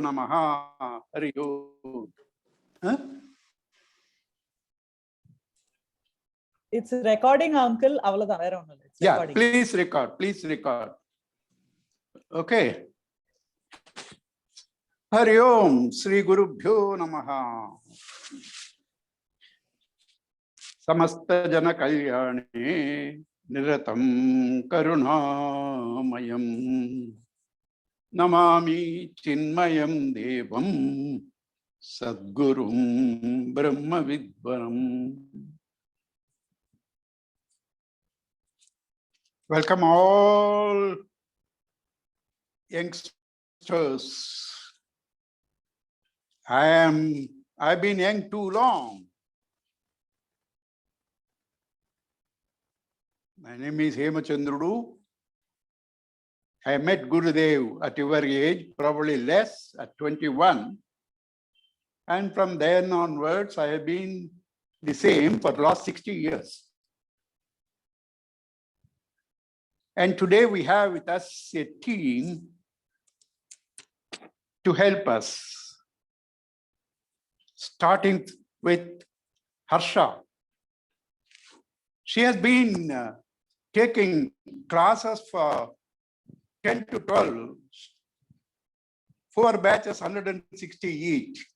Namaha. Hari Om. Huh? It's recording, uncle. Yeah, Recording. please record. Please record. Okay. Hari Om. Sri Gurubhyo Namaha. Samasta Jana Kalyane Niratam Karunamayam Namami Chinmayam Devam Sadgurum Brahma Vidvaram. Welcome all youngsters. I've been young too long. My name is Hemu. I met Gurudev at your age, probably less, at 21. And from then onwards, I have been the same for the last 60 years. And today we have with us a team to help us, starting with Harsha. She has been taking classes for 10 to 12, 4 batches, 160 each.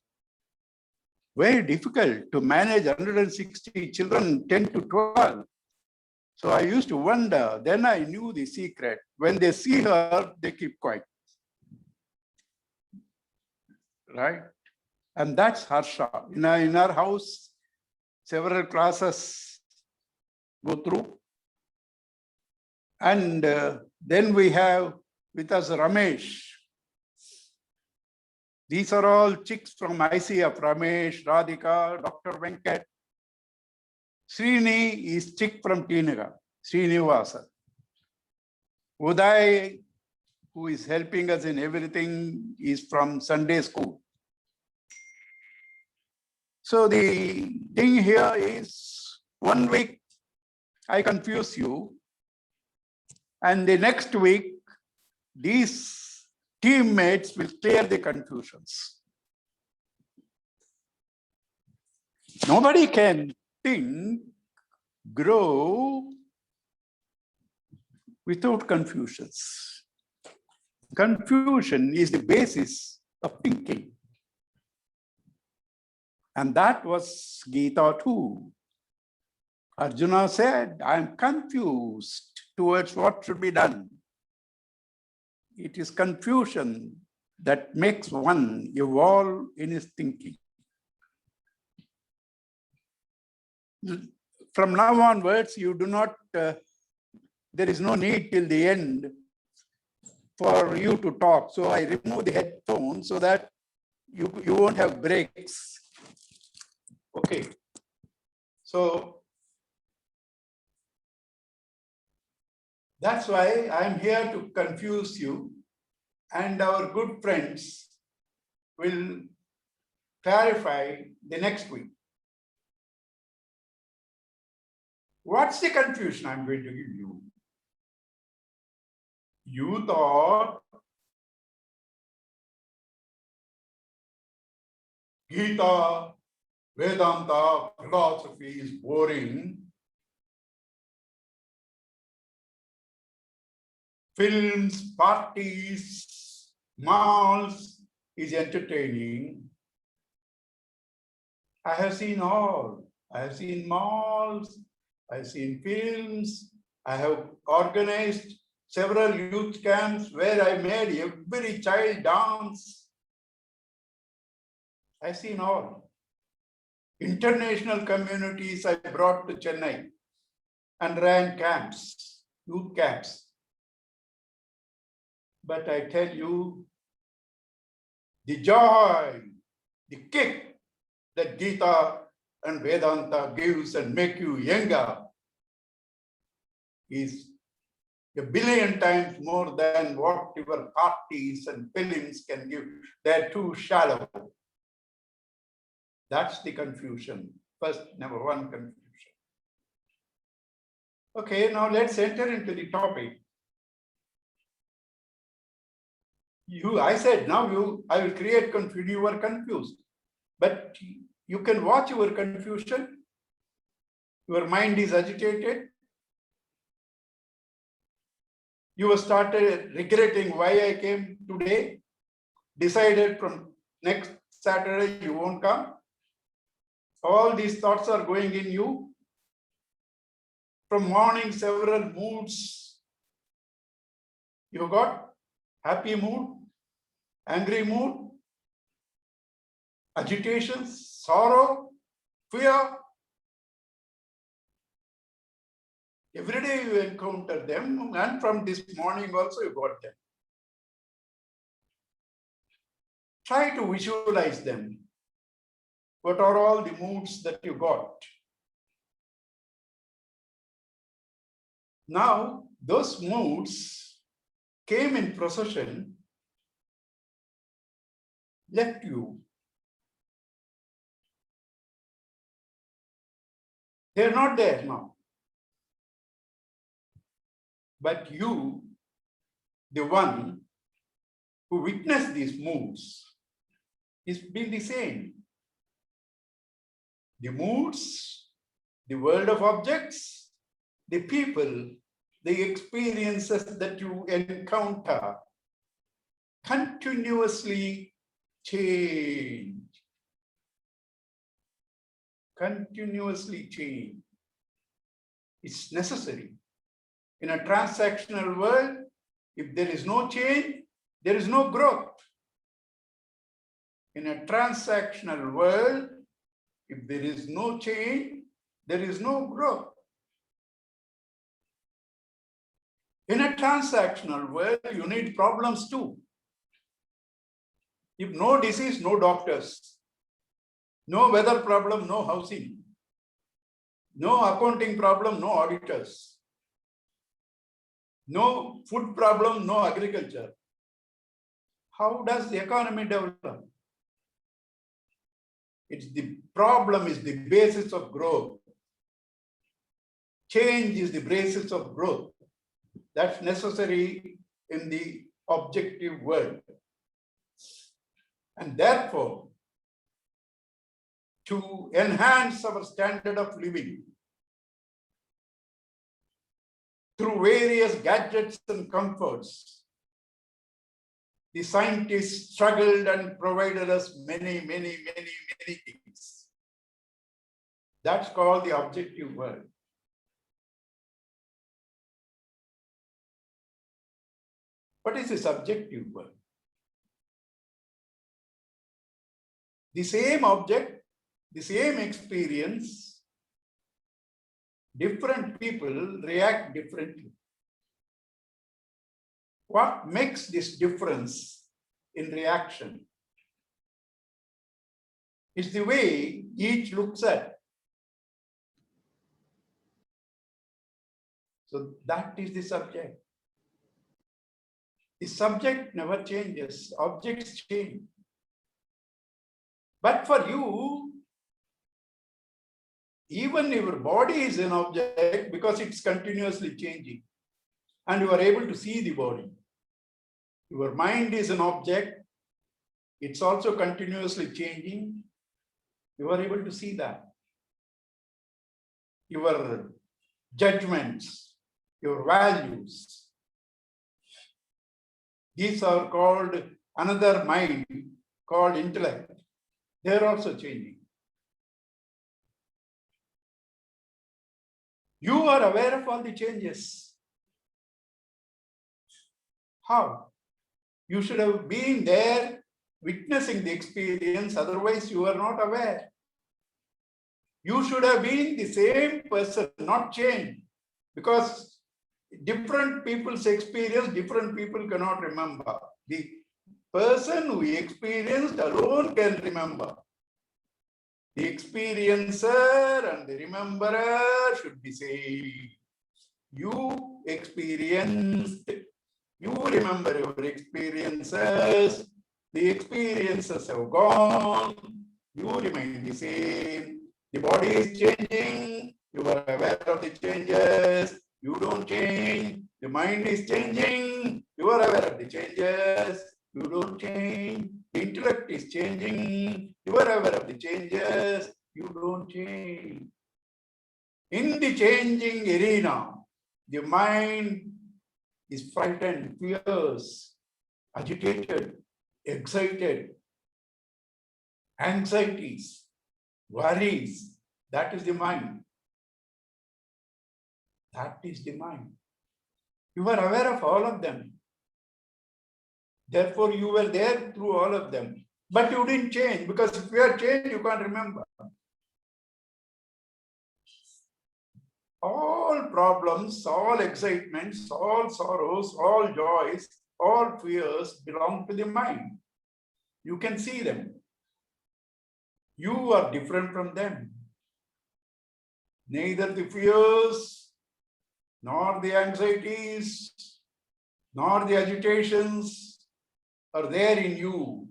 Very difficult to manage 160 children, 10 to 12. So I used to wonder, then I knew the secret. When they see her, they keep quiet. Right? And that's Harsha. In our house, several classes go through. And then we have with us Ramesh. These are all chicks from ICF, Ramesh, Radhika, Dr. Venkat. Srini is chick from Tinaga, Srinivasa. Uday, who is helping us in everything, is from Sunday school. So the thing here is, 1 week I confuse you, and the next week these teammates will clear the confusions. Nobody can think, grow without confusions. Confusion is the basis of thinking. And that was Gita too. Arjuna said, I am confused towards what should be done. It is confusion that makes one evolve in his thinking. From now onwards, you do not, there is no need till the end for you to talk. So I remove the headphones so that you won't have breaks. Okay. So that's why I'm here to confuse you, and our good friends will clarify the next week. What's the confusion I'm going to give you? You thought Gita, Vedanta, philosophy is boring. Films, parties, malls is entertaining. I have seen all. I have seen malls, I have seen films, I have organized several youth camps where I made every child dance. I've seen all. International communities I brought to Chennai and ran camps, youth camps. But I tell you, the joy, the kick that Gita and Vedanta gives and make you younger is a billion times more than what your parties and films can give. They're too shallow. That's the confusion. First, number one confusion. Okay, now let's enter into the topic. I said, now I will create confusion. You are confused. But you can watch your confusion. Your mind is agitated. You have started regretting why I came today. Decided from next Saturday you won't come. All these thoughts are going in you. From morning, several moods. You got happy mood, angry mood, agitation, sorrow, fear. Every day you encounter them, and from this morning also you got them. Try to visualize them. What are all the moods that you got? Now, those moods came in procession, left you. They're not there now. But you, the one who witnessed these moods, is been the same. The moods, the world of objects, the people, the experiences that you encounter continuously change. Continuously change. It's necessary. In a transactional world, if there is no change, there is no growth. In a transactional world, if there is no change, there is no growth. In a transactional world, you need problems too. If no disease, no doctors. No weather problem, no housing. No accounting problem, no auditors. No food problem, no agriculture. How does the economy develop? It's the problem is the basis of growth. Change is the basis of growth. That's necessary in the objective world. And therefore, to enhance our standard of living through various gadgets and comforts, the scientists struggled and provided us many things. That's called the objective world. What is the subjective world? The same object, the same experience, different people react differently. What makes this difference in reaction is the way each looks at. So that is the subject. The subject never changes, objects change. But for you, even your body is an object because it's continuously changing. And you are able to see the body. Your mind is an object. It's also continuously changing. You are able to see that. Your judgments, your values. These are called another mind called intellect. They're also changing. You are aware of all the changes. How? You should have been there witnessing the experience, otherwise you are not aware. You should have been the same person, not changed. Because different people's experience, different people cannot remember. The person who experienced alone can remember. The experiencer and the rememberer should be same. You experienced, you remember your experiences, the experiences have gone, you remain the same. The body is changing, you are aware of the changes, you don't change. The mind is changing, you are aware of the changes, you don't change. The intellect is changing. You are aware of the changes, you don't change. In the changing arena, the mind is frightened, fierce, agitated, excited, anxieties, worries. That is the mind. That is the mind. You are aware of all of them. Therefore, you were there through all of them. But you didn't change, because if you had changed, you can't remember. All problems, all excitements, all sorrows, all joys, all fears belong to the mind. You can see them. You are different from them. Neither the fears, nor the anxieties, nor the agitations are there in you.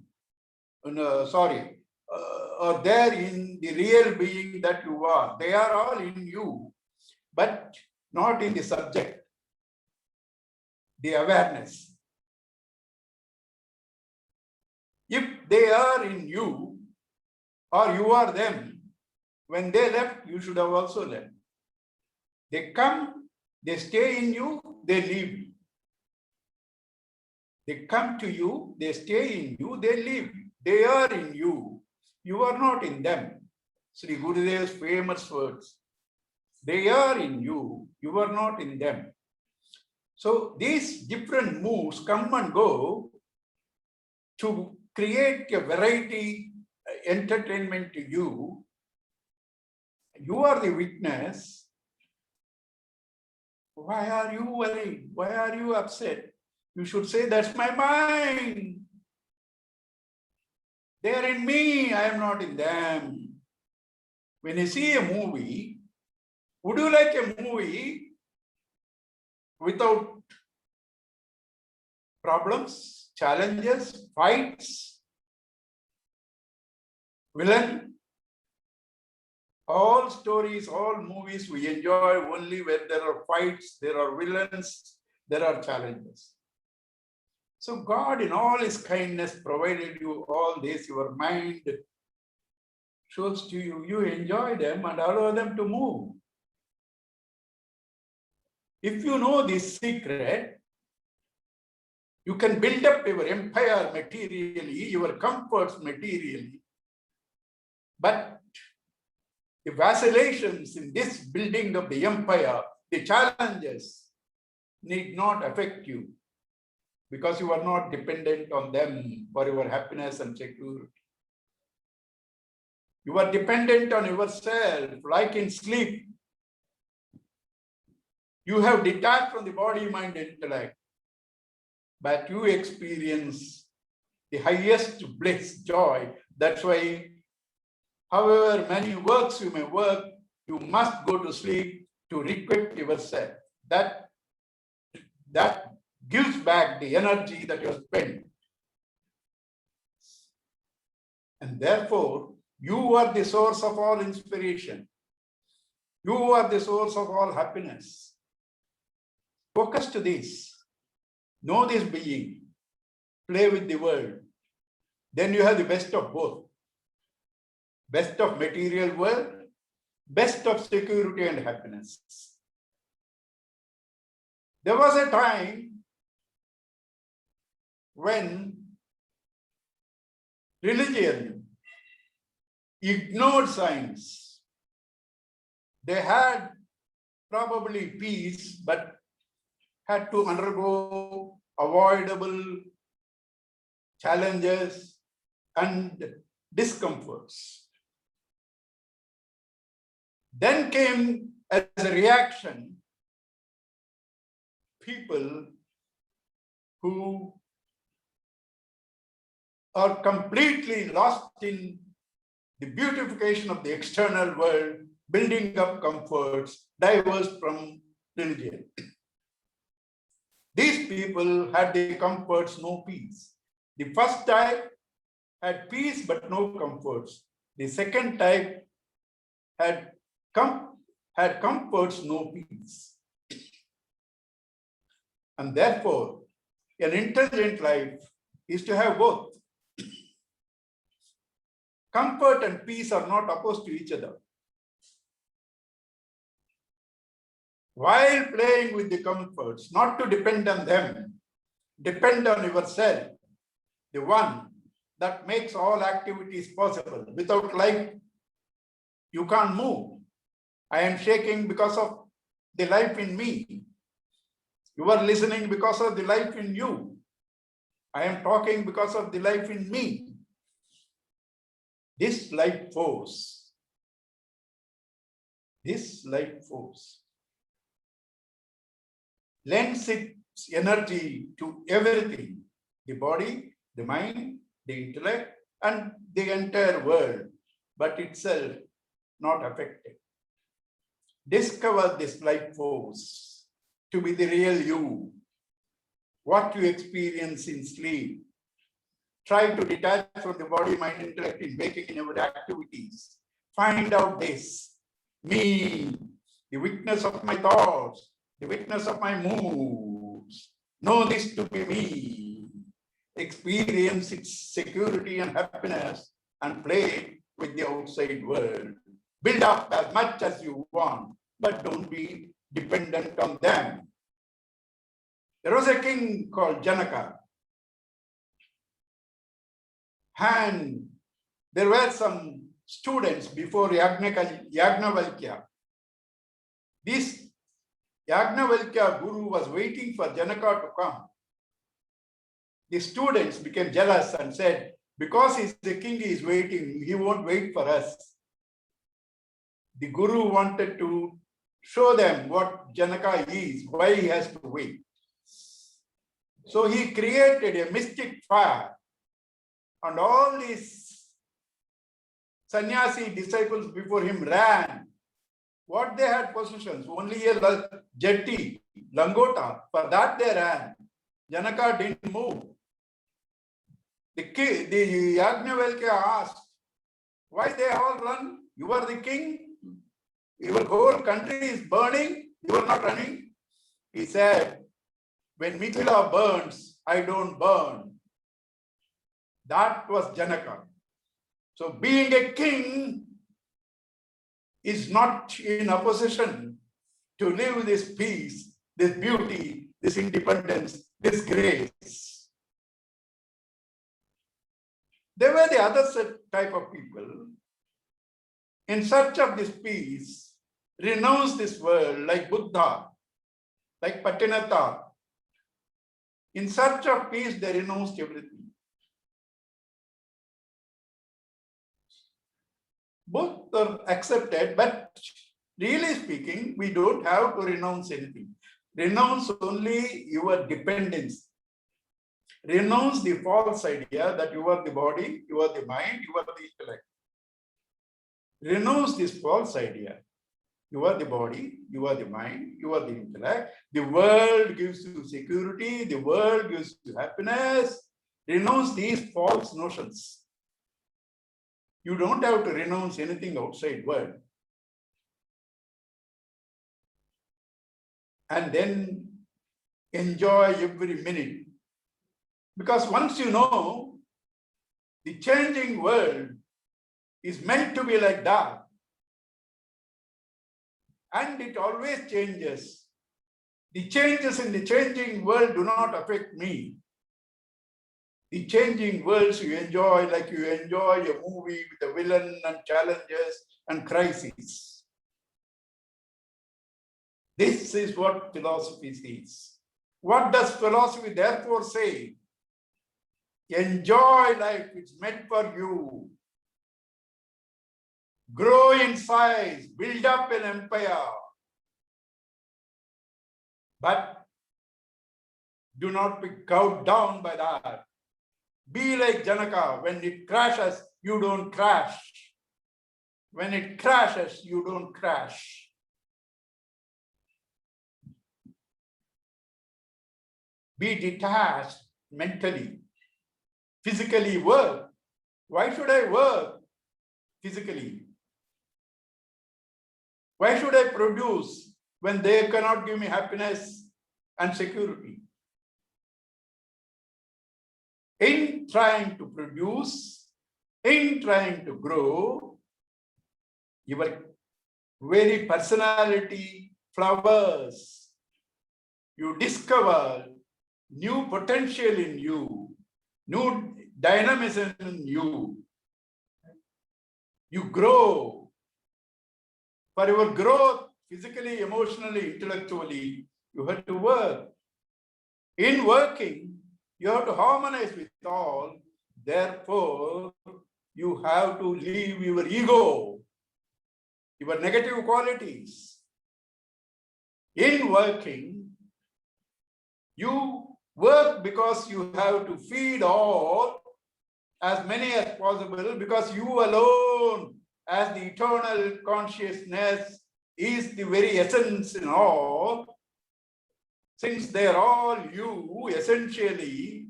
Are there in the real being that you are. They are all in you, but not in the subject, the awareness. If they are in you, or you are them, when they left, you should have also left. They come, they stay in you, they leave you. They come to you, they stay in you, they leave you. They are in you. You are not in them. Sri Gurudev's famous words. They are in you. You are not in them. So these different moods come and go to create a variety entertainment to you. You are the witness. Why are you worried? Why are you upset? You should say, that's my mind. They are in me, I am not in them. When you see a movie, would you like a movie without problems, challenges, fights, villain? All stories, all movies we enjoy only when there are fights, there are villains, there are challenges. So God in all his kindness provided you all this, your mind shows to you, you enjoy them and allow them to move. If you know this secret, you can build up your empire materially, your comforts materially. But the vacillations in this building of the empire, the challenges need not affect you, because you are not dependent on them for your happiness and security. You are dependent on yourself, like in sleep. You have detached from the body, mind, intellect, but you experience the highest bliss, joy. That's why, however many works you may work, you must go to sleep to equip yourself. That gives back the energy that you have spent. And therefore, you are the source of all inspiration. You are the source of all happiness. Focus to this. Know this being. Play with the world. Then you have the best of both. Best of material world, best of security and happiness. There was a time when religion ignored science. They had probably peace, but had to undergo avoidable challenges and discomforts. Then came, as a reaction, people who are completely lost in the beautification of the external world, building up comforts, diverse from religion. These people had the comforts, no peace. The first type had peace but no comforts. The second type had comforts, no peace. And therefore, an intelligent life is to have both. Comfort and peace are not opposed to each other. While playing with the comforts, not to depend on them, depend on yourself, the one that makes all activities possible. Without life, you can't move. I am shaking because of the life in me. You are listening because of the life in you. I am talking because of the life in me. This life force lends its energy to everything, the body, the mind, the intellect, and the entire world, but itself not affected. Discover this life force to be the real you, what you experience in sleep. Try to detach from the body, mind, intellect in waking in your activities. Find out this, me, the witness of my thoughts, the witness of my moods. Know this to be me. Experience its security and happiness and play with the outside world. Build up as much as you want, but don't be dependent on them. There was a king called Janaka. And there were some students before Yagnavalkya. This Yagnavalkya guru was waiting for Janaka to come. The students became jealous and said, because he's the king, he is waiting, he won't wait for us. The guru wanted to show them what Janaka is, why he has to wait. So he created a mystic fire, and all these sannyasi disciples before him ran. What they had possessions? Only a jetty, langota. For that they ran. Janaka didn't move. The Yagnavalkya asked, why they all run? You are the king. Your whole country is burning. You are not running. He said, when Mithila burns, I don't burn. That was Janaka. So being a king is not in opposition to live this peace, this beauty, this independence, this grace. There were the other type of people in search of this peace, renounce this world like Buddha, like Patinata. In search of peace, they renounced everything. Both are accepted, but really speaking, we don't have to renounce anything. Renounce only your dependence. Renounce the false idea that you are the body, you are the mind, you are the intellect. Renounce this false idea. You are the body, you are the mind, you are the intellect. The world gives you security, the world gives you happiness. Renounce these false notions. You don't have to renounce anything outside world. And then enjoy every minute. Because once you know, the changing world is meant to be like that. And it always changes. The changes in the changing world do not affect me. The changing worlds you enjoy like you enjoy a movie with a villain and challenges and crises. This is what philosophy says. What does philosophy therefore say? Enjoy life, it's meant for you. Grow in size, build up an empire. But do not be cowed down by that. Be like Janaka. When it crashes, you don't crash. When it crashes, you don't crash. Be detached mentally. Physically work. Why should I work physically? Why should I produce when they cannot give me happiness and security? in trying to produce, in trying to grow, your very personality flowers. You discover new potential in you, new dynamism in you. You grow. For your growth, physically, emotionally, intellectually, you have to work. In working, you have to harmonize with all. Therefore, you have to leave your ego, your negative qualities. In working, you work because you have to feed all, as many as possible, because you alone, as the eternal consciousness, is the very essence in all. Since they are all you, essentially,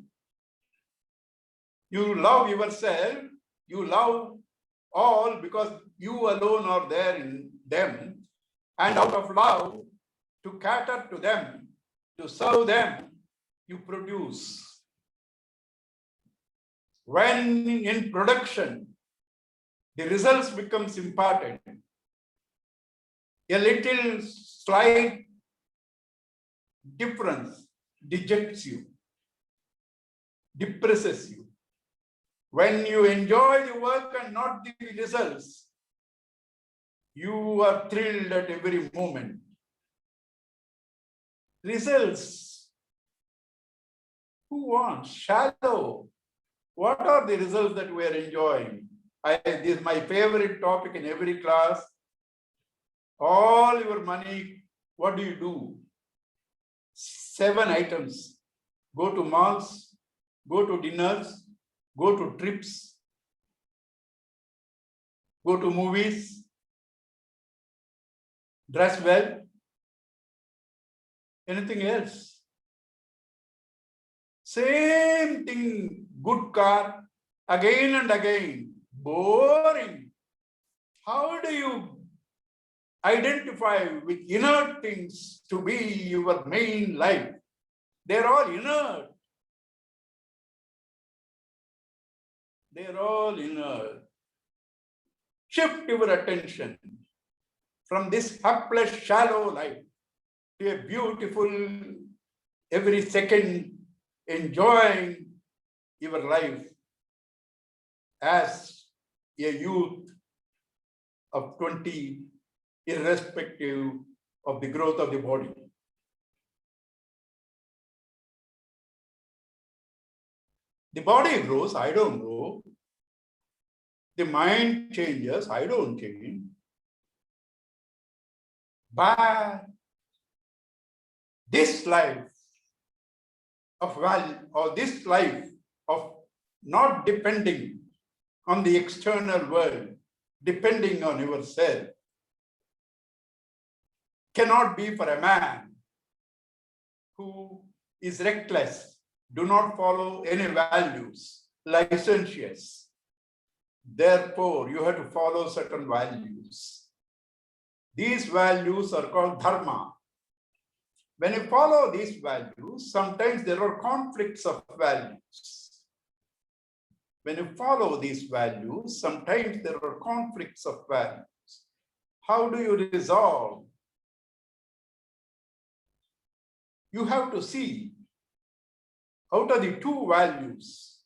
you love yourself, you love all because you alone are there in them, and out of love, to cater to them, to serve them, you produce. When in production, the results becomes important. A little slight difference dejects you, depresses you. When you enjoy the work and not the results, you are thrilled at every moment. Results. Who wants? Shallow. What are the results that we are enjoying? This is my favorite topic in every class. All your money, what do? 7 items. Go to malls, go to dinners, go to trips, go to movies, dress well. Anything else? Same thing, good car, again and again. Boring. How do you identify with inert things to be your main life? They're all inert. They're all inert. Shift your attention from this helpless, shallow life to a beautiful, every second enjoying your life as a youth of 20, irrespective of the growth of the body. The body grows, I don't grow. The mind changes, I don't change. But this life of value, or this life of not depending on the external world, depending on yourself, cannot be for a man who is reckless, do not follow any values, licentious. Therefore, you have to follow certain values. These values are called dharma. When you follow these values, sometimes there are conflicts of values. When you follow these values, sometimes there are conflicts of values. How do you resolve? You have to see out of the two values,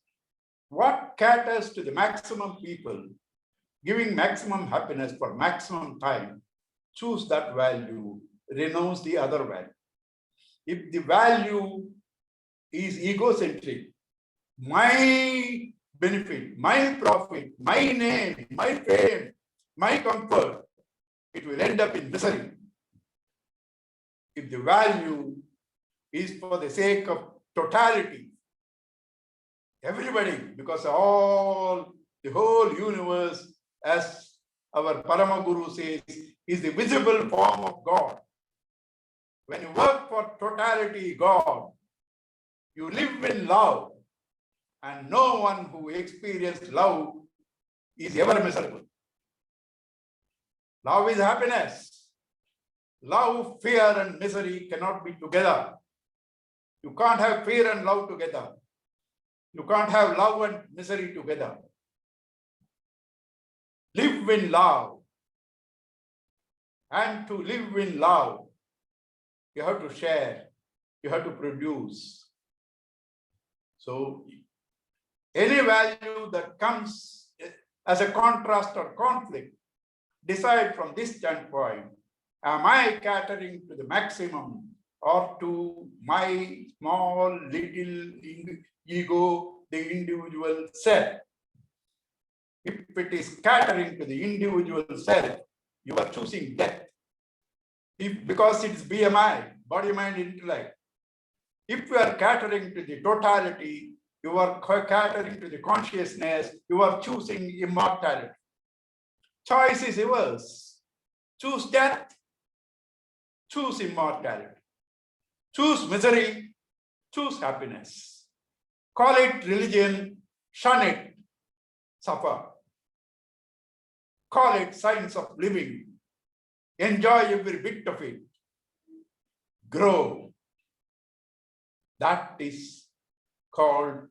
what caters to the maximum people, giving maximum happiness for maximum time. Choose that value, renounce the other value. If the value is egocentric, my benefit, my profit, my name, my fame, my comfort, it will end up in misery. If the value is for the sake of totality, everybody, because the whole universe, as our Parama Guru says, is the visible form of God. When you work for totality, God, you live in love, and no one who experienced love is ever miserable. Love is happiness. Love, fear, and misery cannot be together. You can't have fear and love together. You can't have love and misery together. Live in love. And to live in love, you have to share, you have to produce. So any value that comes as a contrast or conflict, decide from this standpoint, am I catering to the maximum or to my small little ego, the individual self? If it is catering to the individual self, you are choosing death. Because it's BMI, body, mind, intellect. If you are catering to the totality, you are catering to the consciousness, you are choosing immortality. Choice is yours. Choose death, choose immortality. Choose misery, choose happiness. Call it religion, shun it, suffer. Call it science of living. Enjoy every bit of it. Grow. That is called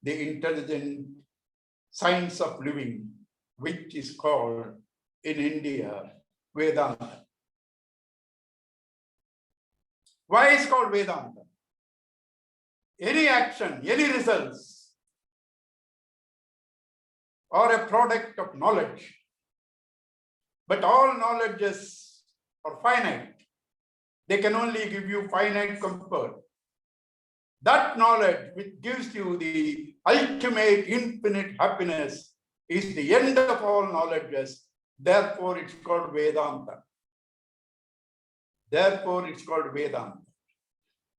the intelligent science of living, which is called in India Vedanta. Why is it called Vedanta? Any action, any results are a product of knowledge. But all knowledges are finite. They can only give you finite comfort. That knowledge which gives you the ultimate infinite happiness is the end of all knowledges. Therefore, it's called Vedanta. Therefore, it's called Vedanta.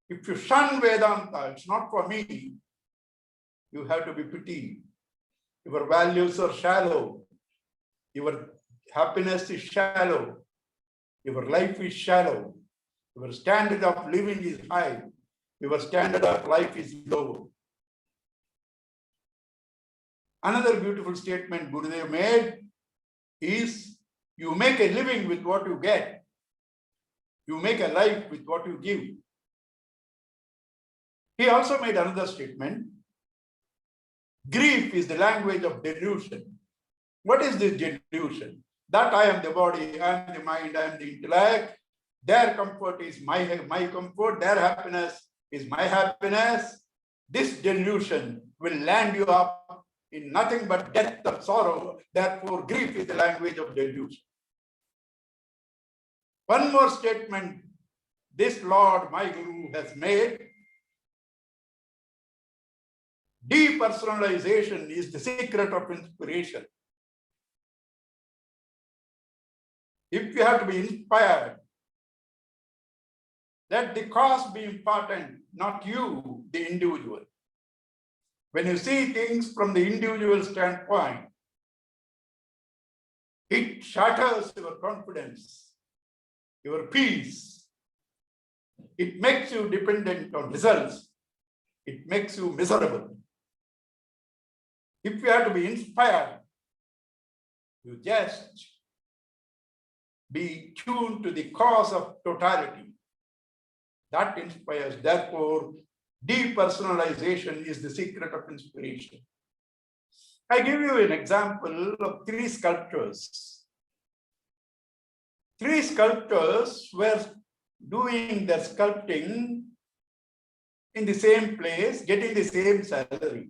If you shun Vedanta, it's not for me. You have to be pitied. Your values are shallow. Your happiness is shallow. Your life is shallow. Your standard of living is high. Your standard of life is low. Another beautiful statement Gurudev made is, you make a living with what you get. You make a life with what you give. He also made another statement. Grief is the language of delusion. What is this delusion? That I am the body, I am the mind, I am the intellect. Their comfort is my comfort, their happiness is my happiness. This delusion will land you up in nothing but death or sorrow. Therefore, grief is the language of delusion. One more statement this Lord, my Guru, has made. Depersonalization is the secret of inspiration. If you have to be inspired, let the cause be important, not you, the individual. When you see things from the individual standpoint, it shatters your confidence, your peace. It makes you dependent on results. It makes you miserable. If you have to be inspired, you just be tuned to the cause of totality. That inspires. Therefore, depersonalization is the secret of inspiration. I give you an example of three sculptors. Three sculptors were doing their sculpting in the same place, getting the same salary.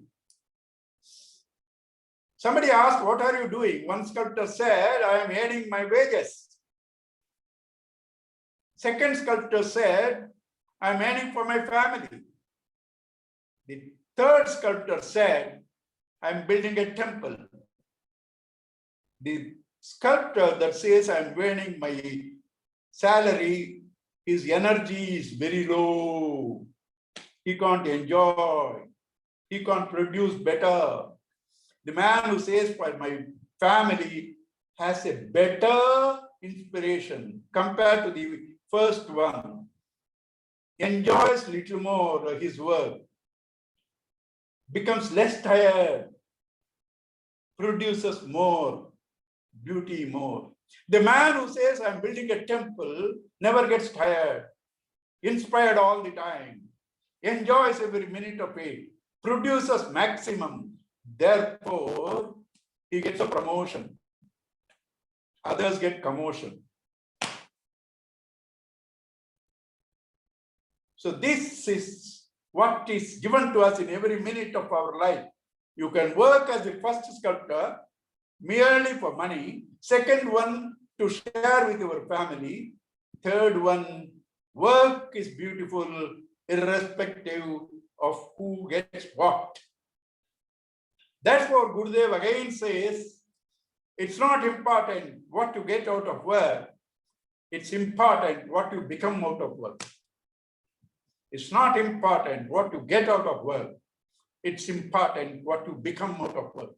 Somebody asked, what are you doing? One sculptor said, I am earning my wages. Second sculptor said, I am earning for my family. The third sculptor said, I am building a temple. The sculptor that says I am earning my salary, his energy is very low. He can't enjoy. He can't produce better. The man who says, for my family, has a better inspiration compared to the first one. Enjoys little more his work. Becomes less tired. Produces more. Beauty more. The man who says, I'm building a temple, never gets tired. Inspired all the time. Enjoys every minute of it. produces maximum. Therefore, he gets a promotion. Others get commotion. So this is what is given to us in every minute of our life. You can work as the first sculptor merely for money. Second one, to share with your family. Third one, work is beautiful irrespective of who gets what. That's what Gurudev again says, it's not important what you get out of work. It's important what you become out of work. It's not important what you get out of work. It's important what you become out of work.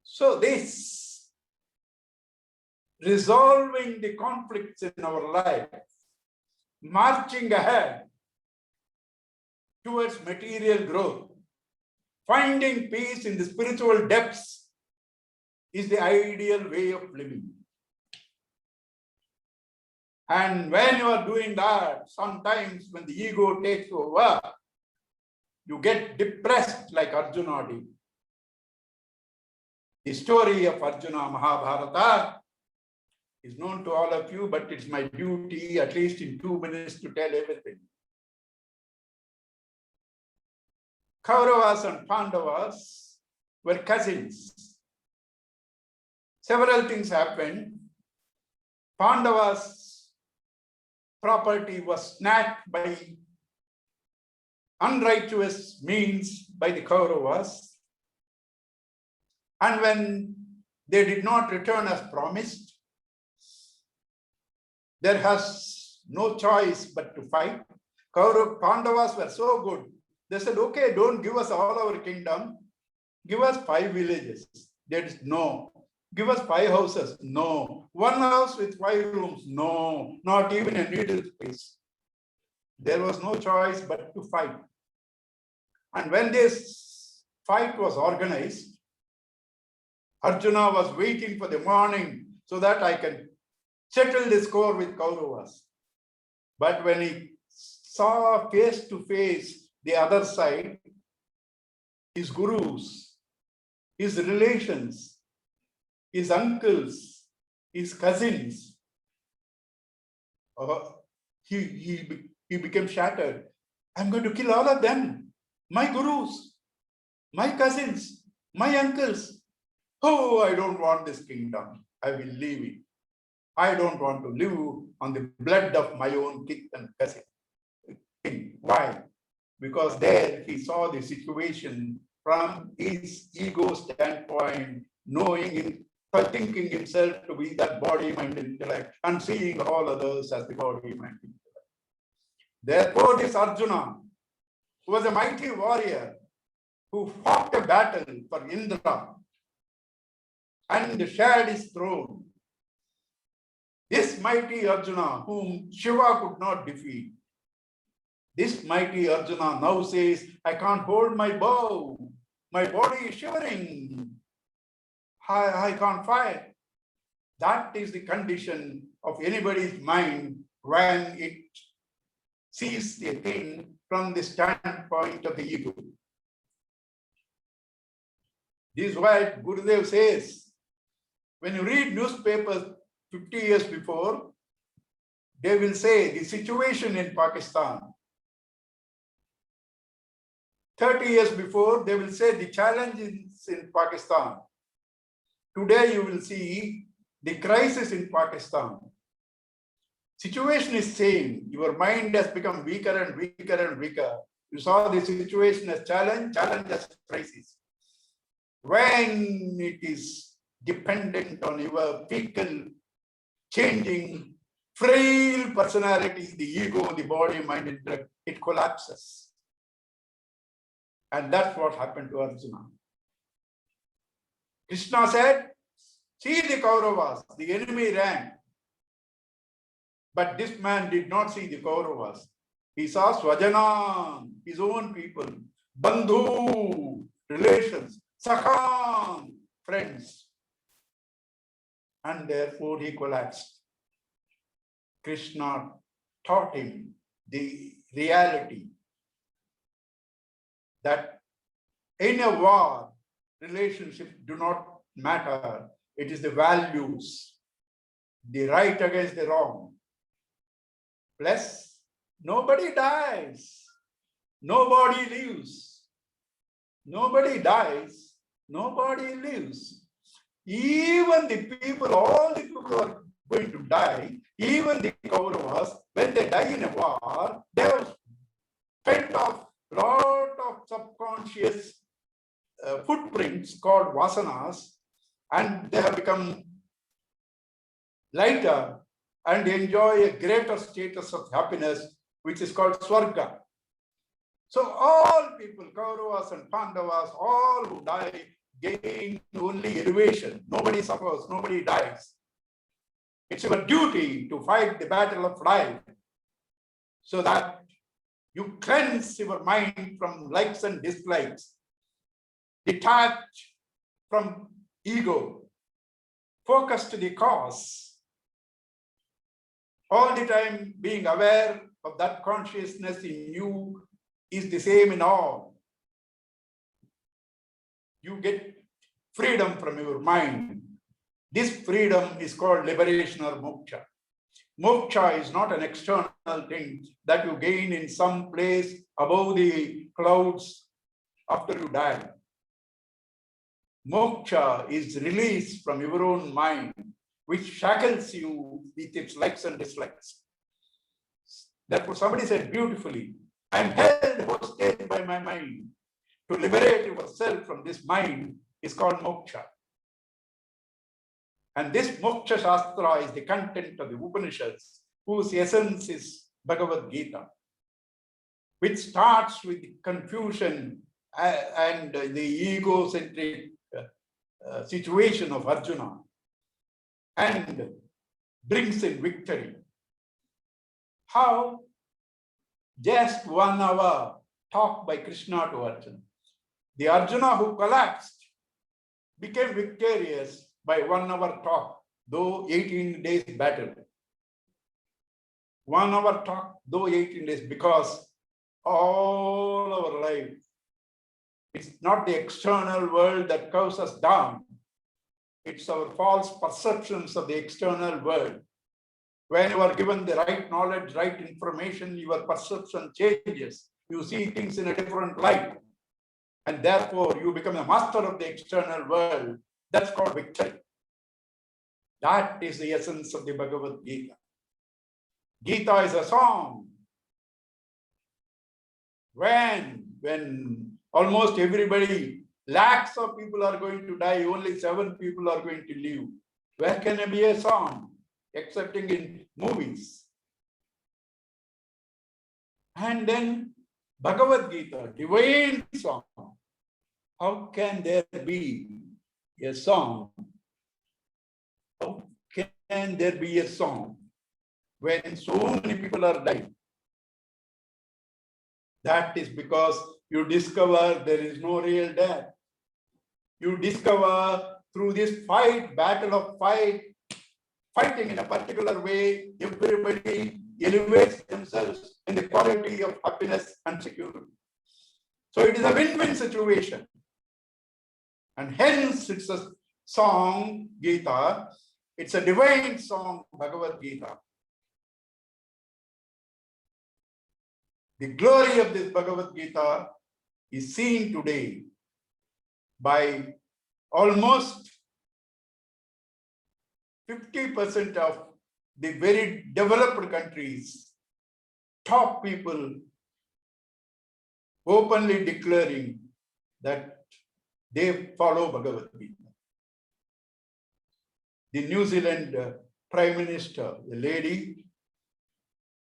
So this resolving the conflicts in our life, marching ahead towards material growth, finding peace in the spiritual depths is the ideal way of living. And when you are doing that, sometimes when the ego takes over, you get depressed like Arjuna did. The story of Arjuna Mahabharata is known to all of you, but it's my duty, at least in 2 minutes, to tell everything. Kauravas and Pandavas were cousins. Several things happened. Pandavas' property was snatched by unrighteous means by the Kauravas. And when they did not return as promised, there has no choice but to fight. Pandavas were so good. They said, okay, don't give us all our kingdom. Give us 5 villages. There is no. Give us 5 houses. No. 1 house with 5 rooms. No. Not even a needle space. There was no choice but to fight. And when this fight was organized, Arjuna was waiting for the morning so that I can settle the score with Kauravas. But when he saw face to face the other side, his gurus, his relations, his uncles, his cousins, he became shattered. I'm going to kill all of them. My gurus, my cousins, my uncles. Oh, I don't want this kingdom. I will leave it. I don't want to live on the blood of my own kith and cousin. Why? Because there he saw the situation from his ego standpoint, knowing him, thinking himself to be that body, mind, intellect, and seeing all others as the body, mind, intellect. Therefore, this Arjuna, who was a mighty warrior, who fought a battle for Indra and shared his throne, this mighty Arjuna, whom Shiva could not defeat, this mighty Arjuna now says, I can't hold my bow. My body is shivering. I can't fight. That is the condition of anybody's mind when it sees the thing from the standpoint of the ego. This is why Gurudev says, when you read newspapers 50 years before, they will say the situation in Pakistan. 30 years before, they will say the challenges in Pakistan. Today, you will see the crisis in Pakistan. Situation is same. Your mind has become weaker and weaker and weaker. You saw the situation as challenge, challenge as crisis. When it is dependent on your fickle, changing, frail personality, the ego, the body, mind, intellect, it collapses. And that's what happened to Arjuna. Krishna said, see the Kauravas, the enemy ran. But this man did not see the Kauravas. He saw Swajana, his own people, Bandhu, relations, Sakhan, friends. And therefore he collapsed. Krishna taught him the reality that in a war, relationships do not matter. It is the values, the right against the wrong. Plus, nobody dies, nobody lives. Nobody dies, nobody lives. Even the people, all the people who are going to die, even the Kauravas, when they die in a war, they have spent off a lot of subconscious footprints called vasanas, and they have become lighter and enjoy a greater status of happiness, which is called Swarga. So all people, Kauravas and Pandavas, all who die, gain only elevation. Nobody suffers, nobody dies. It's your duty to fight the battle of life so that you cleanse your mind from likes and dislikes, detach from ego, focus to the cause. All the time being aware of that consciousness in you is the same in all. You get freedom from your mind. This freedom is called liberation or moksha. Moksha is not an external thing that you gain in some place above the clouds after you die. Moksha is release from your own mind, which shackles you with its likes and dislikes. Therefore, somebody said beautifully, I am held hostage by my mind. To liberate yourself from this mind is called moksha. And this moksha shastra is the content of the Upanishads, whose essence is Bhagavad Gita, which starts with the confusion and the egocentric situation of Arjuna and brings in victory. How? Just 1 hour talk by Krishna to Arjuna. The Arjuna who collapsed became victorious by 1 hour talk, though 18 days battle. 1 hour talk, though 18 days, because all our life, it's not the external world that curves us down. It's our false perceptions of the external world. When you are given the right knowledge, right information, your perception changes. You see things in a different light. And therefore, you become a master of the external world. That's called victory. That is the essence of the Bhagavad Gita. Gita is a song. When almost everybody, lakhs of people are going to die, only 7 people are going to live. Where can it be a song? Excepting in movies. And then Bhagavad Gita, divine song. How can there be a song? How can there be a song when so many people are dying? That is because you discover there is no real death. You discover through this battle of fighting in a particular way, everybody elevates themselves in the quality of happiness and security. So it is a win-win situation. And hence it's a song, Gita. It's a divine song, Bhagavad Gita. The glory of this Bhagavad Gita is seen today by almost 50% of the very developed countries, top people openly declaring that they follow Bhagavad Gita. The New Zealand Prime Minister, a lady,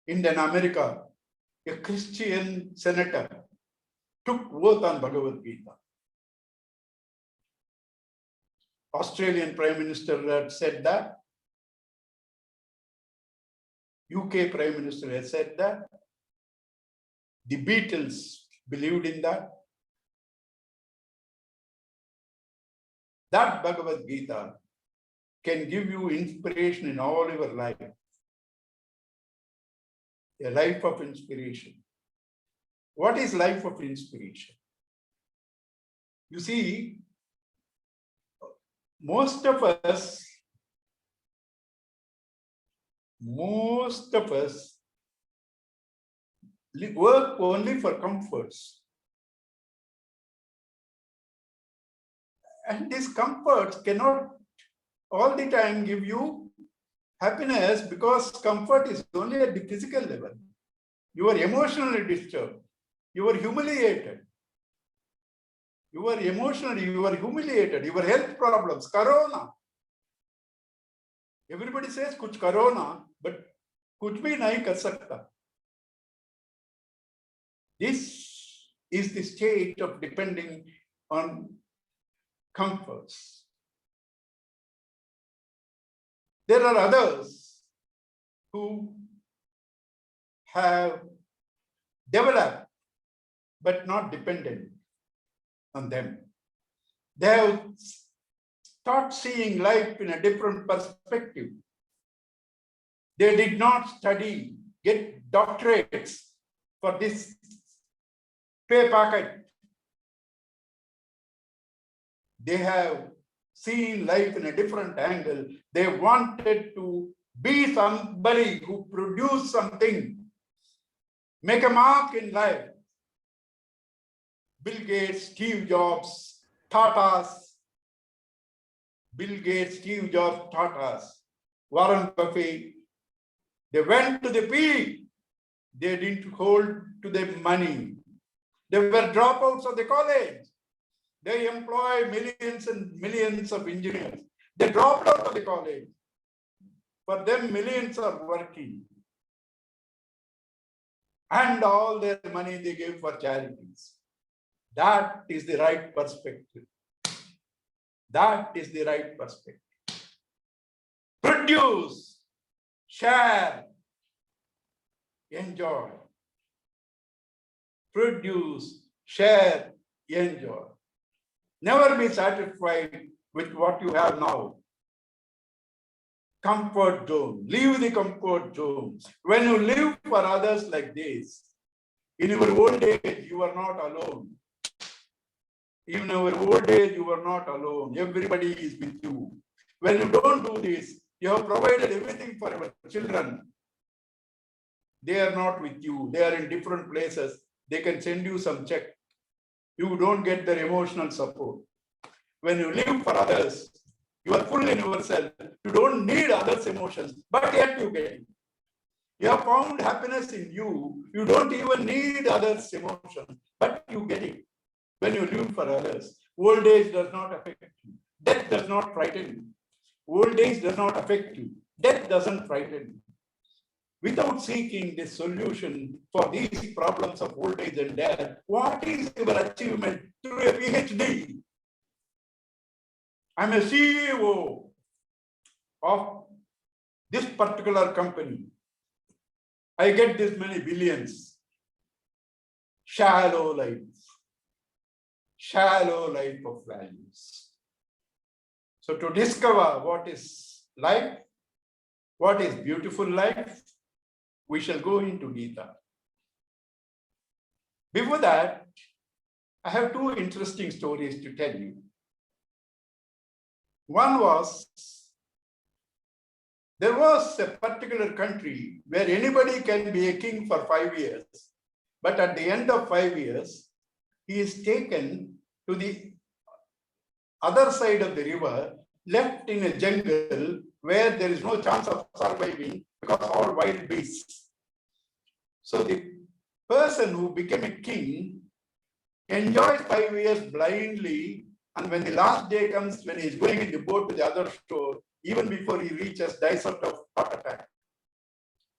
Indian America, a Christian senator, took oath on Bhagavad Gita. Australian Prime Minister had said that. UK Prime Minister has said that. The Beatles believed in that. That Bhagavad Gita can give you inspiration in all your life. A life of inspiration. What is life of inspiration? You see, most of us work only for comforts. And these comforts cannot all the time give you happiness, because comfort is only at the physical level. You are emotionally disturbed. You are humiliated. You are emotionally, you are humiliated. Your health problems, corona. Everybody says kuch corona, but kuch bhi nahi kar sakta. This is the state of depending on comforts. There are others who have developed but not dependent on them. They have start seeing life in a different perspective. They did not study, get doctorates for this pay packet. They have seen life in a different angle. They wanted to be somebody who produced something, make a mark in life. Bill Gates, Steve Jobs taught us. Bill Gates, Steve Jobs taught us. Warren Buffett, they went to the peak. They didn't hold to the money. They were dropouts of the college. They employ millions and millions of engineers. They dropped out of the college. For them, millions are working. And all their money they give for charities. That is the right perspective. That is the right perspective. Produce, share, enjoy. Produce, share, enjoy. Never be satisfied with what you have now. Comfort zone. Leave the comfort zone. When you live for others like this, in your old age, you are not alone. In our old age, you are not alone. Everybody is with you. When you don't do this, you have provided everything for your children. They are not with you. They are in different places. They can send you some check. You don't get their emotional support. When you live for others, you are full in yourself. You don't need others' emotions, but yet you get it. You have found happiness in you. You don't even need others' emotions, but you get it. When you live for others, old age does not affect you. Death does not frighten you. Old age does not affect you. Death doesn't frighten you. Without seeking the solution for these problems of old age and death, what is your achievement through a PhD? I'm a CEO of this particular company. I get this many billions. Shallow life of values. So to discover what is life, what is beautiful life, we shall go into Gita. Before that, I have two interesting stories to tell you. One was, there was a particular country where anybody can be a king for 5 years, but at the end of 5 years, he is taken to the other side of the river, left in a jungle where there is no chance of surviving because all wild beasts. So the person who became a king enjoys 5 years blindly, and when the last day comes, when he is going in the boat to the other shore, even before he reaches, dies out of heart attack.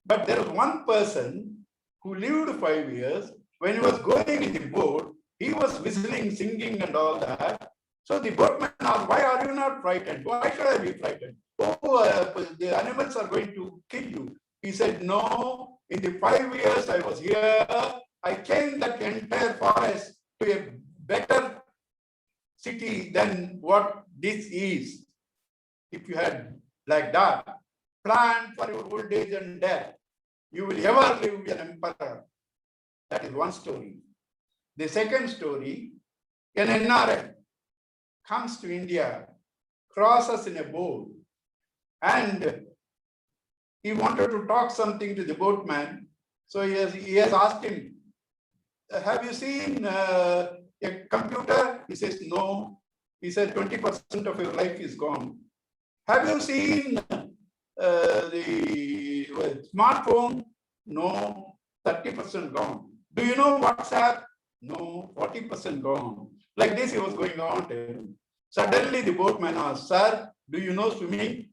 But there was one person who lived 5 years. When he was going in the boat, he was whistling, singing and all that. So the boatman asked, why are you not frightened? Why should I be frightened? Oh, the animals are going to kill you. He said, no, in the 5 years I was here, I changed that entire forest to a better city than what this is. If you had like that, plan for your old age and death, you will ever live an emperor. That is one story. The second story, an NRI comes to India, crosses in a boat, and he wanted to talk something to the boatman. So he has asked him, have you seen a computer? He says, no. He said, 20% of your life is gone. Have you seen the smartphone? No, 30% gone. Do you know WhatsApp? No, 40% gone. Like this, he was going on. Suddenly, the boatman asked, sir, do you know swimming?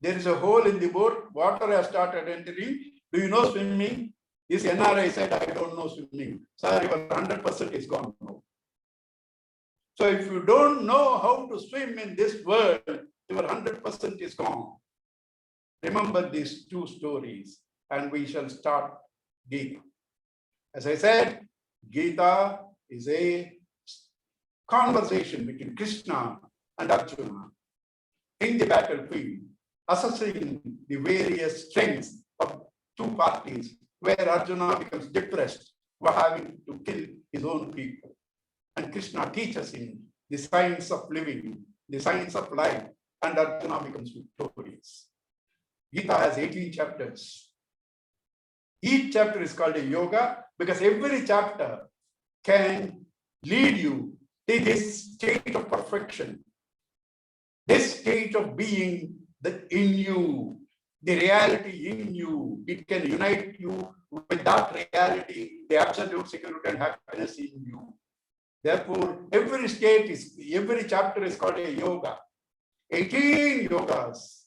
There is a hole in the boat. Water has started entering. Do you know swimming? This NRI said, I don't know swimming. Sir, your 100% is gone. So if you don't know how to swim in this world, your 100% is gone. Remember these two stories, and we shall start Gita. As I said, Gita is a conversation between Krishna and Arjuna in the battlefield, assessing the various strengths of two parties, where Arjuna becomes depressed for having to kill his own people. And Krishna teaches him the science of living, the science of life, and Arjuna becomes victorious. Gita has 18 chapters. Each chapter is called a yoga because every chapter can lead you to this state of perfection, this state of being in you, the reality in you. It can unite you with that reality, the absolute security and happiness in you. Therefore, every chapter is called a yoga. 18 yogas.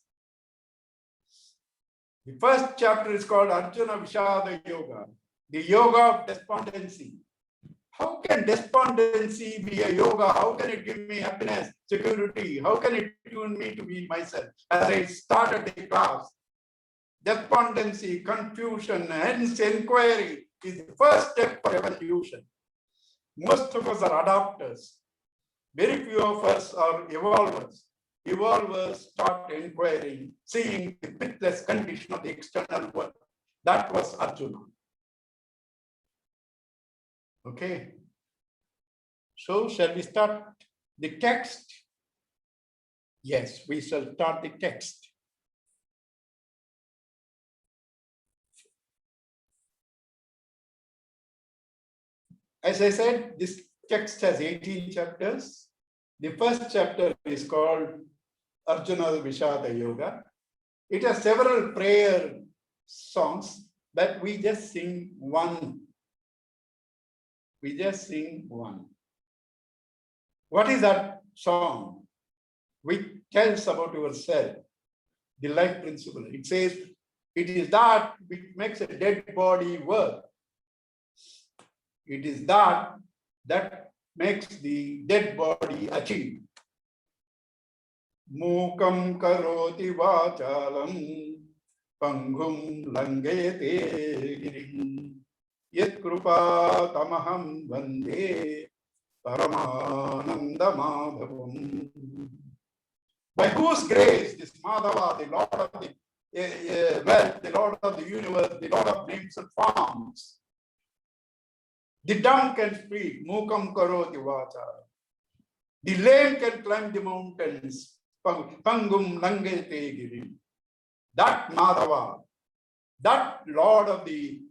The first chapter is called Arjuna Vishada Yoga, the yoga of despondency. How can despondency be a yoga? How can it give me happiness, security? How can it tune me to be myself? As I started the class, despondency, confusion, hence inquiry is the first step for evolution. Most of us are adopters. Very few of us are evolvers. Evolvers start inquiring, seeing the pitiless condition of the external world. That was Arjuna. Okay. So shall we start the text? Yes, we shall start the text. As I said, this text has 18 chapters. The first chapter is called Arjuna Vishada Yoga. It has several prayer songs, but we just sing one. We just sing one. What is that song? Which tells about yourself, the life principle. It says, it is that which makes a dead body work. It is that makes the dead body achieve. Mukam karoti vachalam pangum langete girim yat krupa tamaham vande paramananda madhavam. By whose grace this Madhava, the Lord of the wealth, the Lord of the universe, the Lord of names and forms, the dumb can speak, mukam karoti vacha. The lame can climb the mountains, pangum langete girim. That Madhava, that Lord of the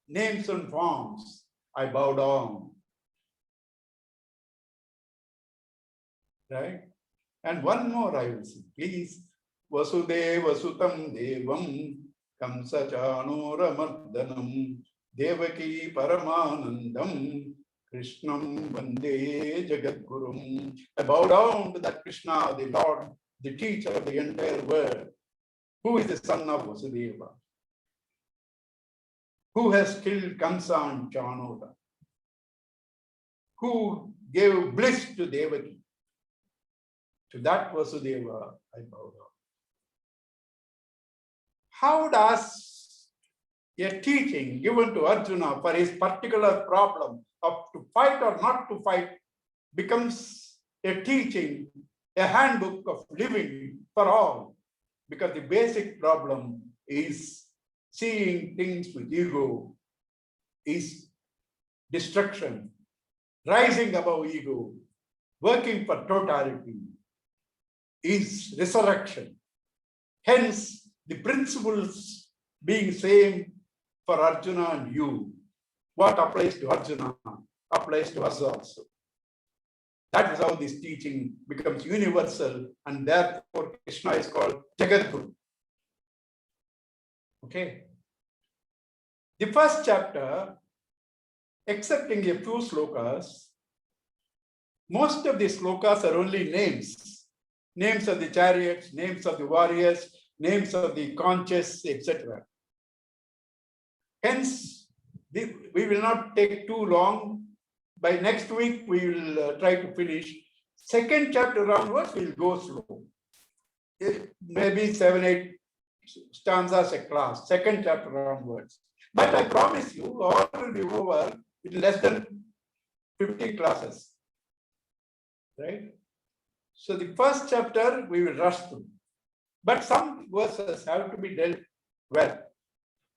names and forms, I bow down. Right? And one more I will say, please. Vasudeva sutam devam kamsa chanura mardanam Devaki Paramanandam Krishnam Vande Jagadgurum. I bow down to that Krishna, the Lord, the teacher of the entire world, who is the son of Vasudeva, who has killed Kamsa and Chanura, who gave bliss to Devaki. To that Vasudeva, I bow down. How does a teaching given to Arjuna for his particular problem of to fight or not to fight becomes a teaching, a handbook of living for all? Because the basic problem is seeing things with ego, is destruction, rising above ego, working for totality is resurrection. Hence, the principles being same for Arjuna and you. What applies to Arjuna applies to us also. That is how this teaching becomes universal, and therefore Krishna is called Jagadguru. Okay. The first chapter, excepting a few slokas, most of the slokas are only names. Names of the chariots, names of the warriors, names of the conches, etc. Hence, we will not take too long. By next week, we will try to finish. Second chapter onwards, we will go slow. Maybe 7-8 stanzas a class, second chapter onwards. But I promise you, all will be over in less than 50 classes. Right? So the first chapter, we will rush through. But some verses have to be dealt well.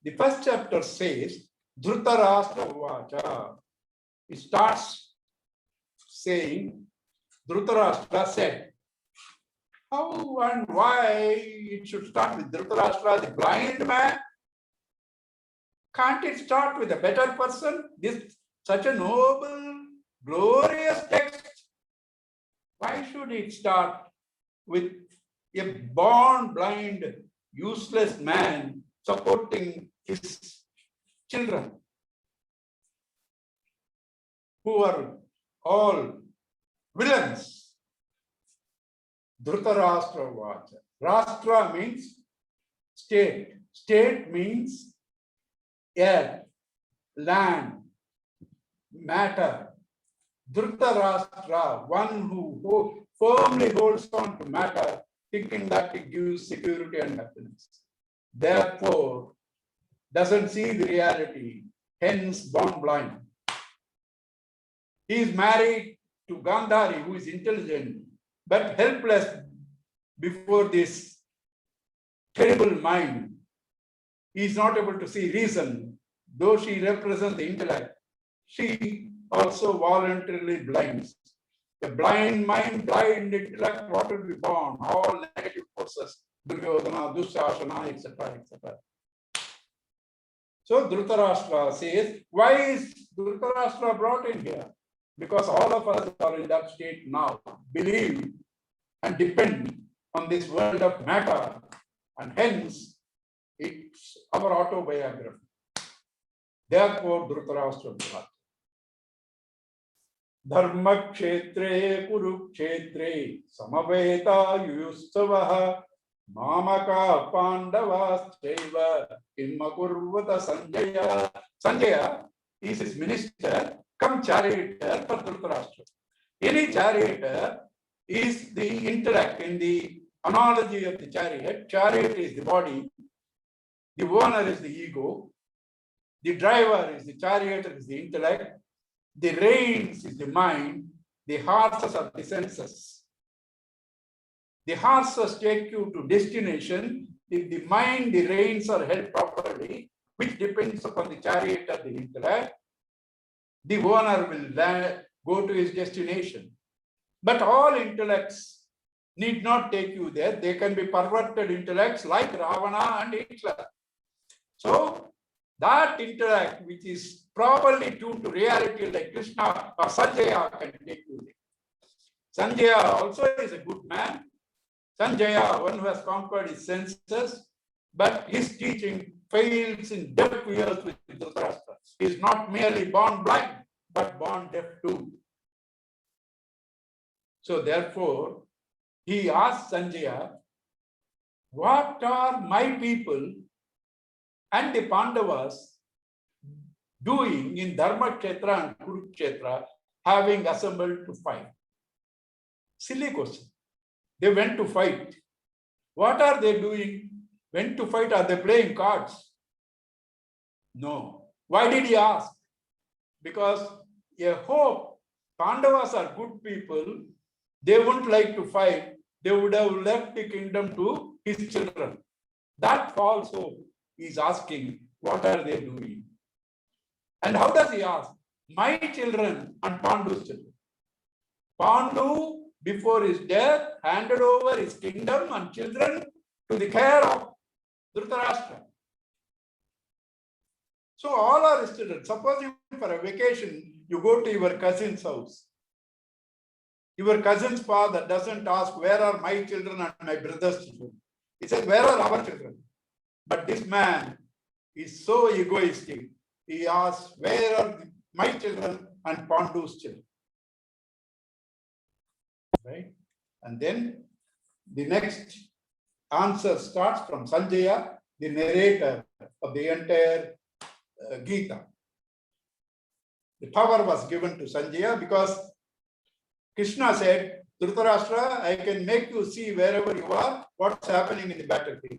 The first chapter says, Dhritarashtra Vacha. It starts saying, Dhritarashtra said. How and why it should start with Dhritarashtra, the blind man? Can't it start with a better person? This such a noble, glorious text. Why should it start with a born blind, useless man supporting his children, who are all villains? Dhritarashtra Vacha. Rashtra means state. State means air, land, matter. Dhritarashtra, one who firmly holds on to matter, thinking that it gives security and happiness. Therefore, doesn't see the reality, hence born blind. He is married to Gandhari, who is intelligent, but helpless before this terrible mind. He is not able to see reason, though she represents the intellect. She also voluntarily blinds. The blind mind, blind intellect, what will be born? All negative forces, Duryodhana, Dushasana, etc., etc. So Dhritarashtra says, why is Dhritarashtra brought in here? Because all of us are in that state now, believe and depend on this world of matter, and hence it's our autobiography. Therefore, Dhritarashtra brought. Dharma kshetre kurukshetre samaveta yuyustavaha mamaka pandavasteva immakurvata Sanjaya. Sanjaya is his minister, come charioteer for Dhritarashtra. Any charioteer is the intellect. In the analogy of the chariot, chariot is the body, the owner is the ego, the driver is the chariot, is the intellect, the reins is the mind, the horses are the senses. The horses take you to destination. If the mind, the reins are held properly, which depends upon the chariot or the intellect, the owner will go to his destination. But all intellects need not take you there. They can be perverted intellects like Ravana and Hitler. So that intellect which is properly tuned to reality like Krishna or Sanjaya can take you there. Sanjaya also is a good man. Sanjaya, one who has conquered his senses, but his teaching fails in deaf ears with Dhritarashtra. He is not merely born blind, but born deaf too. So therefore, he asked Sanjaya, what are my people and the Pandavas doing in Dharma Kshetra and Kurukshetra, having assembled to fight? Silly question. They went to fight. What are they doing? Went to fight? Are they playing cards? No. Why did he ask? Because a hope, Pandavas are good people, they wouldn't like to fight, they would have left the kingdom to his children. That false hope is asking, what are they doing? And how does he ask? my children and Pandu's children. Pandu, before his death, handed over his kingdom and children to the care of Dhritarashtra. So all are his children. Suppose for a vacation, you go to your cousin's house. Your cousin's father doesn't ask, where are my children and my brother's children? He says, where are our children? But this man is so egoistic. He asks, where are my children and Pandu's children? Right? And then the next answer starts from Sanjaya, the narrator of the entire Gita. The power was given to Sanjaya because Krishna said, Dhritarashtra, I can make you see wherever you are what's happening in the battlefield.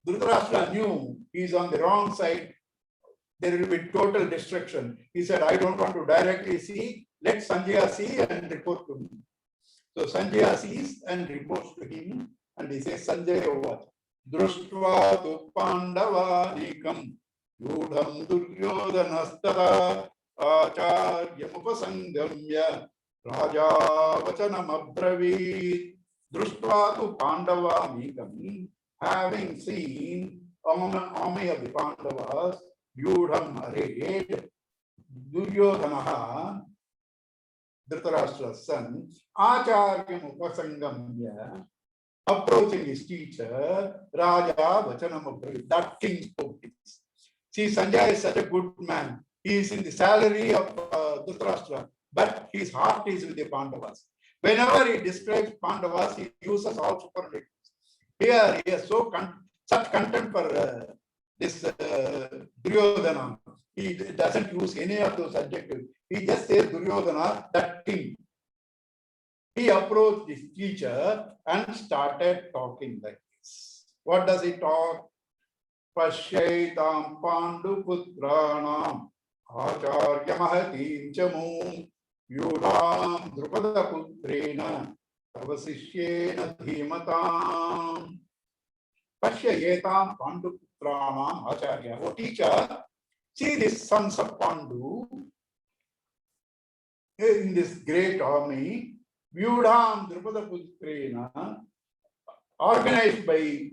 Dhritarashtra knew he is on the wrong side. There will be total destruction. He said, I don't want to directly see. Let Sanjaya see and report to me. So Sanjaya sees and reports to him. And he says, Sanjaya what? Društva tu Pandavanikam Yudham Duryodhanastara Acharyam Upasangamya Raja Vachanam Abravit. Društva tu Pandavanikam. Having seen army of the Pandavas, Yudham arrayed, Duryodhanaha, Dhritarashtra's son, Acharyam Upasangamya, approaching his teacher, Raja Vachanam Abravit. That king spoke this. See, Sanjaya is such a good man. He is in the salary of Dhritarashtra, but his heart is with the Pandavas. Whenever he describes Pandavas, he uses all superlatives. Here, he has such contempt for this Duryodhana. He doesn't use any of those adjectives. He just says Duryodhana, that king. He approached his teacher and started talking like this. What does he talk? Pashyaitam Pandu Putranam Acharya Mahatim Chamu Yudam Drupada Putrena Tavasishyena Dhimatam. Pasyayetam Pandu Putranam Acharya. Oh teacher, see these sons of Pandu in this great army. Vyudham Drupada Putrena, organized by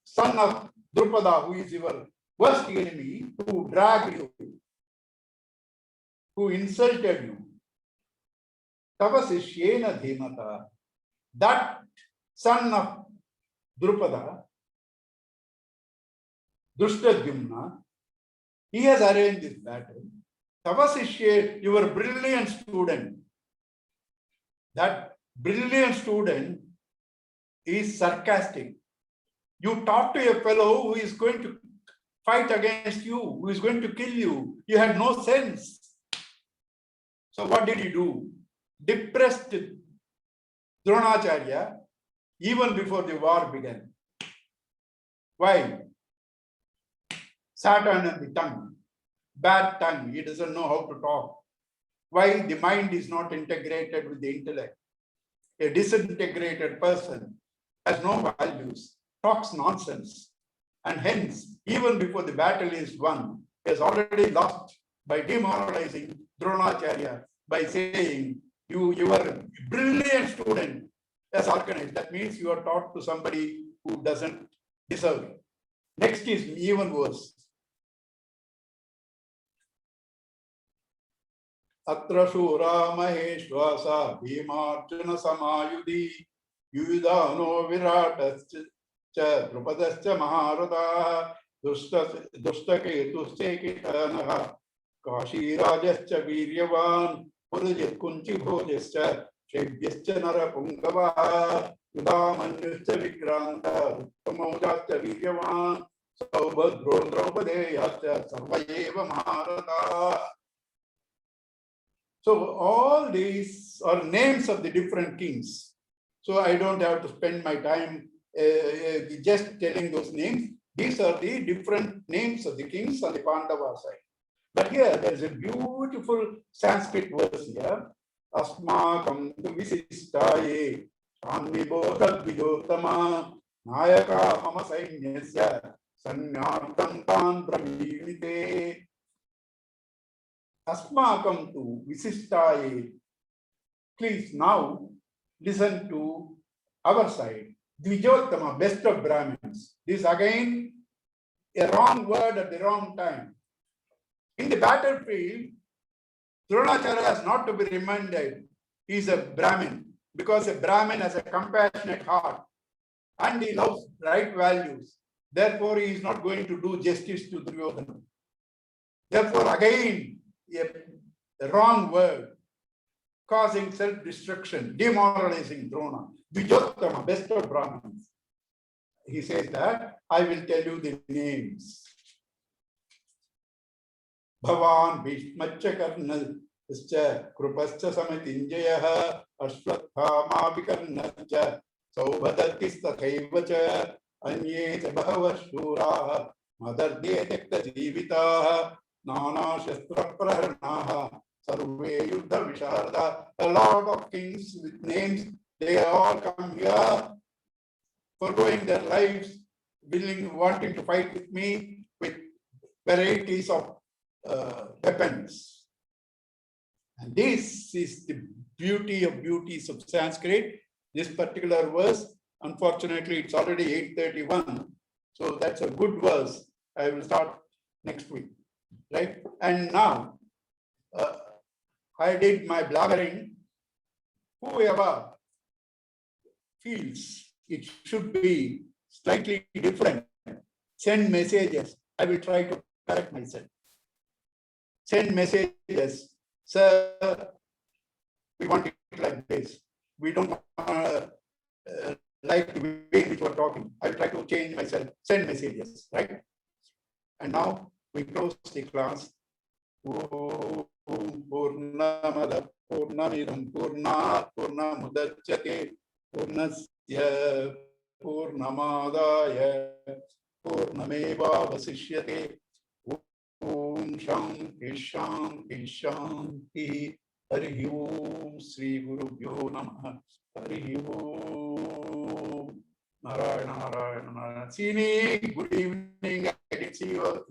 son of Drupada, who is your worst enemy, who dragged you, who insulted you. Tavasishyena Dhimata, that son of Drupada, Drushtadhyumna, he has arranged this battle. Tavasishye, your brilliant student, that brilliant student is sarcastic. You talk to a fellow who is going to fight against you, who is going to kill you. You had no sense. So what did he do? Depressed Dronacharya even before the war began. Why? Saturn and the tongue. Bad tongue. He doesn't know how to talk. Why? The mind is not integrated with the intellect. A disintegrated person has no values, talks nonsense, and hence, even before the battle is won, he has already lost by demoralizing Dronacharya by saying, you are a brilliant student as organized. That means you are taught to somebody who doesn't deserve it. Next is even worse. Atra Shura Maheshwasa Bhimarjuna Samayudhi Yudhano Viratascha Drupadascha Maharata Dustake Tustekitanaha Kashi Rajascha Viryavan Purajit Kunchi Bhojascha Shebhyascha Narapungava Yudhamanyuscha Vikranta Uttamojascha Viryavan Saubhadro Draupadeyascha Sarvayeva Maharata. So all these are names of the different kings. So I don't have to spend my time just telling those names. These are the different names of the kings on the Pandava side. But here there is a beautiful Sanskrit verse here. Asmakam Visistaye Shanvibodha Vidotama Nayaka Mama Sainyasya Sanyartam Tan Brahmivite. Asmakam tu visishtaye. Please now listen to our side. Dvijottama, best of Brahmins. This again a wrong word at the wrong time. In the battlefield, Dronacharya is not to be reminded he is a Brahmin, because a Brahmin has a compassionate heart and he loves right values. Therefore, he is not going to do justice to Duryodhana. Therefore, again, a wrong word, causing self-destruction, demoralizing Drona. Vijottama, best of Brahmins. He says that, I will tell you the names. Bhavan Bhishmacha Karnascha Krupascha Samitinjaya Ashwathama Vikarnascha Saubhadattista Kaivacha Anye Bhava Shura Madardye Tekta Jivita Nana Shastra Praharnaha Sarve Yuddha Visharda. A lot of kings with names, they all come here following their lives, wanting to fight with me with varieties of weapons. And this is the beauty of beauties of Sanskrit. This particular verse, unfortunately, it's already 8:31. So that's a good verse. I will start next week, right? And now, I did my blabbering. Whoever feels it should be slightly different, send messages. I will try to correct myself. Send messages. Sir, we want it like this. We don't like the way which we're talking. I'll try to change myself. Send messages, right? And now we close the class. Purnamada Purnamidam Purnat Purnamudachyate Purnasya Purnamadaya Purnameva Vasishyate. Om Shanti Shanti Shanti. Hari Om Sri Gurubhyo Namaha. Hari Om Narayana Narayana Narayana. See me. Good evening. I didn't see you.